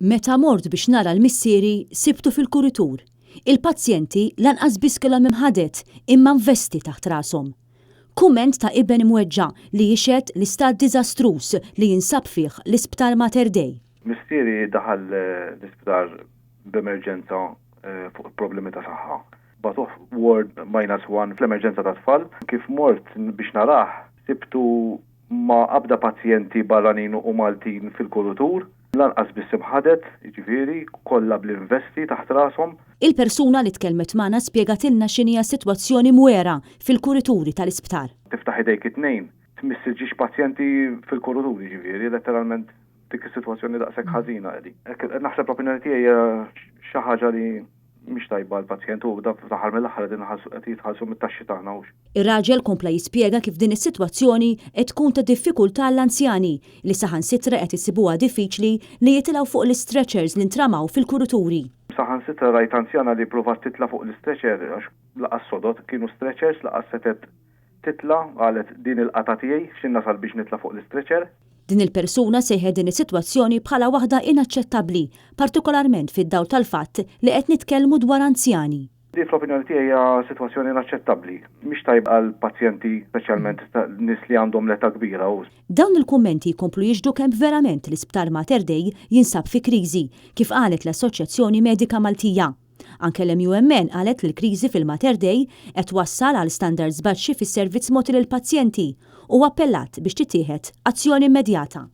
Meta mort biex nara l-missieri sibtu fil-kuritur. Il-pazjenti lanqas biss kellhom imħadet imma investi taħt rashom. Kumment ta' Iben Imweġġa li jixed l-istat diżastruż li jinsab fih l-Isptar Mater Dei. Missieri daħal l-isptar b'emerġenza fuq problemi ta' saħħa. Batuh ward -1 fl-emerġenza ta' tfal. Kif mort biex naraħ, sibtu ma' abda pazjenti barranin u Maltin fil-kuritur. Lanqas biss imħadet, jiġifieri, kollha bl-investi taħt rashom. Il-persuna li tkellmet magħna spjegatilna x'inhija sitwazzjoni mwera fil-kurituri tal-isptar. Tiftaħ idejk it-tnejn, tmissiġġix pazjenti fil-kurituri, jiġifieri, letteralment dik is-sitwazzjoni daqshekk ħażina qegħdi. Naħseb l-opinjoni tiegħi hija xi ħaġa li mhix tajba l-pazjent u da fl-aħħar mill-aħħar qed jitħallsu mit-taxxi tagħna hux. Ir-raġel kompla jispjega kif din is-sitwazzjoni qed tkun ta' diffikultà għall-anzjani li saħansitra qed isibuha diffiċli li jitilgħu fuq l-stretchers li ntramaw fil-kurituri. Saħansitra rajt anzjana li provat titla' fuq l-stretcher għax laqas sodot kienu stretchers laqas setet titla' qalet din il-qata tiegħi x'in nasal biex nitla' fuq l-stretcher. Din il-persuna sejħed din is-sitwazzjoni bħala waħda inaċċettabbli, partikolarment fid-dawl tal-fatt li qed nitkellmu dwar anzjani. Di fl-opinjoni tiegħi hija sitwazzjoni inaċċettabbli. Mhix tajb għal pazjenti speċjalment nies li għandhom l-età kbira. Dawn il-kummenti jkomplu jiġdu kemm verament l-Isptar Mater Dei jinsab fi kriżi, kif qalet l-Assoċjazzjoni Medika Maltija. Anke l-MUMN qalet li l-kriżi fil-Mater Dei qed wassal għal standards baxxi fis-servizz mogħti lill-pazjenti u appellat biex titieħed azzjoni immedjata.